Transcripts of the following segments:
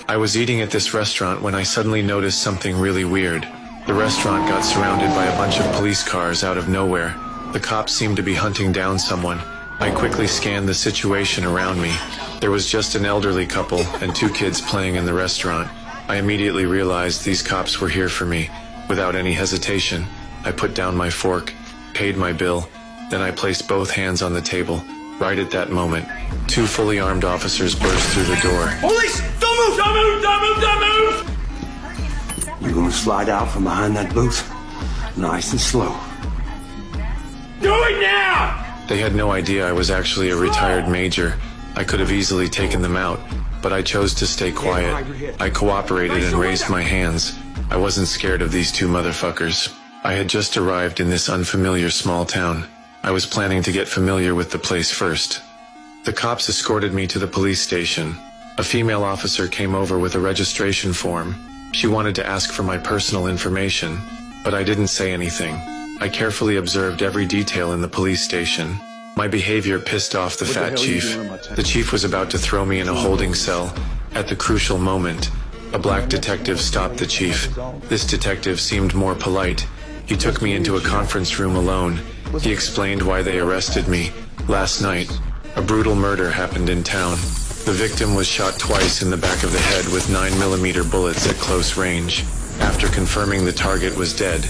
I was eating at this restaurant when I suddenly noticed something really weird. The restaurant got surrounded by a bunch of police cars out of nowhere. The cops seemed to be hunting down someone. I quickly scanned the situation around me. There was just an elderly couple and 2 kids playing in the restaurant. I immediately realized these cops were here for me. Without any hesitation, I put down my fork, paid my bill, then I placed both hands on the table. Right at that moment, 2 fully armed officers burst through the door. Police! Don't move! Don't move! Don't move! Don't move! You're gonna slide out from behind that booth, nice and slow. Do it now! They had no idea I was actually a retired major. I could have easily taken them out, but I chose to stay quiet. I cooperated and raised my hands. I wasn't scared of these 2 motherfuckers. I had just arrived in this unfamiliar small town. I was planning to get familiar with the place first. The cops escorted me to the police station. A female officer came over with a registration form. She wanted to ask for my personal information, but I didn't say anything. I carefully observed every detail in the police station. My behavior pissed off the fat chief. The chief was about to throw me in a holding cell. At the crucial moment, a black detective stopped the chief. This detective seemed more polite. He took me into a conference room alone. He explained why they arrested me. Last night, a brutal murder happened in town. The victim was shot twice in the back of the head with 9mm bullets at close range. After confirming the target was dead,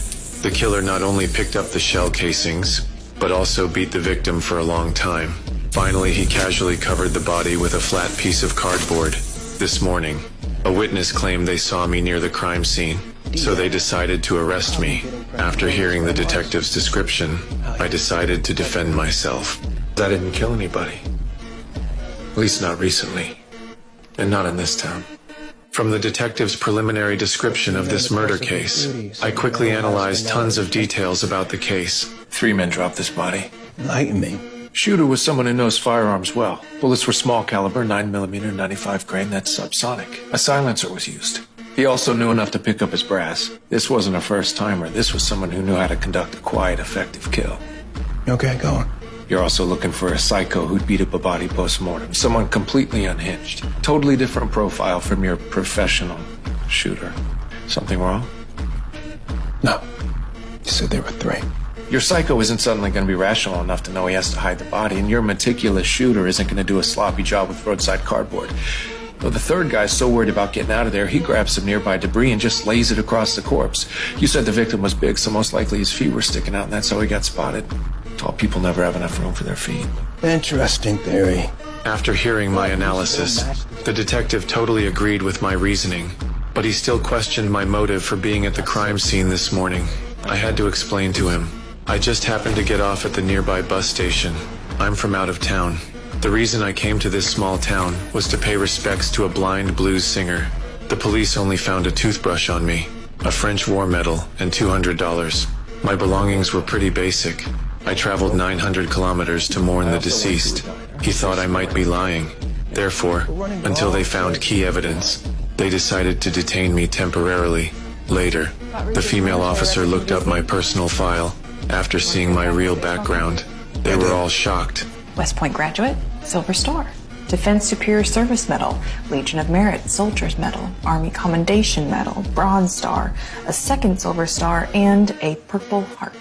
the killer not only picked up the shell casings, but also beat the victim for a long time. Finally, he casually covered the body with a flat piece of cardboard. This morning, a witness claimed they saw me near the crime scene, so they decided to arrest me. After hearing the detective's description, I decided to defend myself. I didn't kill anybody. At least not recently. And not in this town. From the detective's preliminary description of this murder case, I quickly analyzed tons of details about the case. 3 men dropped this body. Enlighten me. Shooter was someone who knows firearms well. Bullets were small caliber, 9mm, 95 grain, that's subsonic. A silencer was used. He also knew enough to pick up his brass. This wasn't a first-timer. This was someone who knew how to conduct a quiet, effective kill. Okay, go on. You're also looking for a psycho who'd beat up a body post-mortem. Someone completely unhinged. Totally different profile from your professional shooter. Something wrong? No. You said there were 3. Your psycho isn't suddenly going to be rational enough to know he has to hide the body, and your meticulous shooter isn't going to do a sloppy job with roadside cardboard. Though the 3rd guy's so worried about getting out of there, he grabs some nearby debris and just lays it across the corpse. You said the victim was big, so most likely his feet were sticking out, and that's how he got spotted. Tall people never have enough room for their feet. Interesting theory. After hearing my analysis, the detective totally agreed with my reasoning, but he still questioned my motive for being at the crime scene this morning. I had to explain to him. I just happened to get off at the nearby bus station. I'm from out of town. The reason I came to this small town was to pay respects to a blind blues singer. The police only found a toothbrush on me, a French war medal, and $200. My belongings were pretty basic. I traveled 900 kilometers to mourn the deceased. He thought I might be lying. Therefore, until they found key evidence, they decided to detain me temporarily. Later, the female officer looked up my personal file. After seeing my real background, they were all shocked. West Point graduate, Silver Star. Defense Superior Service Medal, Legion of Merit, Soldier's Medal, Army Commendation Medal, Bronze Star, a 2nd Silver Star, and a Purple Heart.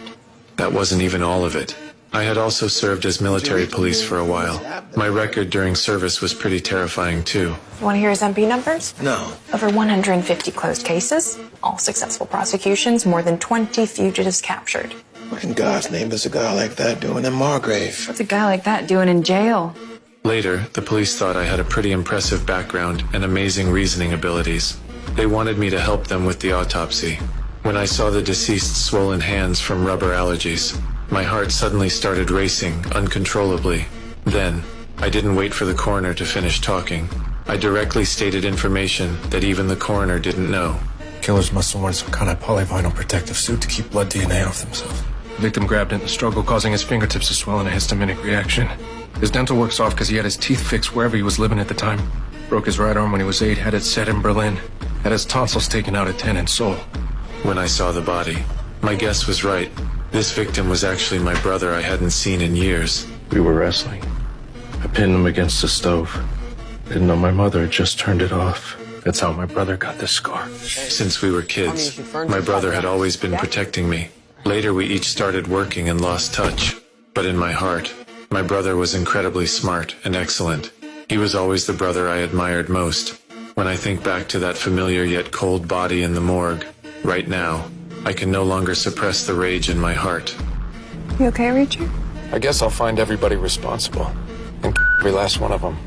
That wasn't even all of it. I had also served as military police for a while. My record during service was pretty terrifying too. You want to hear his MP numbers? No. Over 150 closed cases, all successful prosecutions, more than 20 fugitives captured. What in God's name is a guy like that doing in Margrave? What's a guy like that doing in jail? Later, the police thought I had a pretty impressive background and amazing reasoning abilities. They wanted me to help them with the autopsy. When I saw the deceased's swollen hands from rubber allergies, my heart suddenly started racing uncontrollably. Then, I didn't wait for the coroner to finish talking. I directly stated information that even the coroner didn't know. Killers must have worn some kind of polyvinyl protective suit to keep blood DNA off themselves. The victim grabbed it in the struggle, causing his fingertips to swell in a histaminic reaction. His dental work's off because he had his teeth fixed wherever he was living at the time. Broke his right arm when he was 8, had it set in Berlin. Had his tonsils taken out at 10 in Seoul. When I saw the body, my guess was right. This victim was actually my brother I hadn't seen in years. We were wrestling. I pinned him against the stove. Didn't know my mother had just turned it off. That's how my brother got this scar. Since we were kids, my brother had always been protecting me. Later, we each started working and lost touch. But in my heart, my brother was incredibly smart and excellent. He was always the brother I admired most. When I think back to that familiar yet cold body in the morgue, right now, I can no longer suppress the rage in my heart. You okay, Richard? I guess I'll find everybody responsible and every last one of them.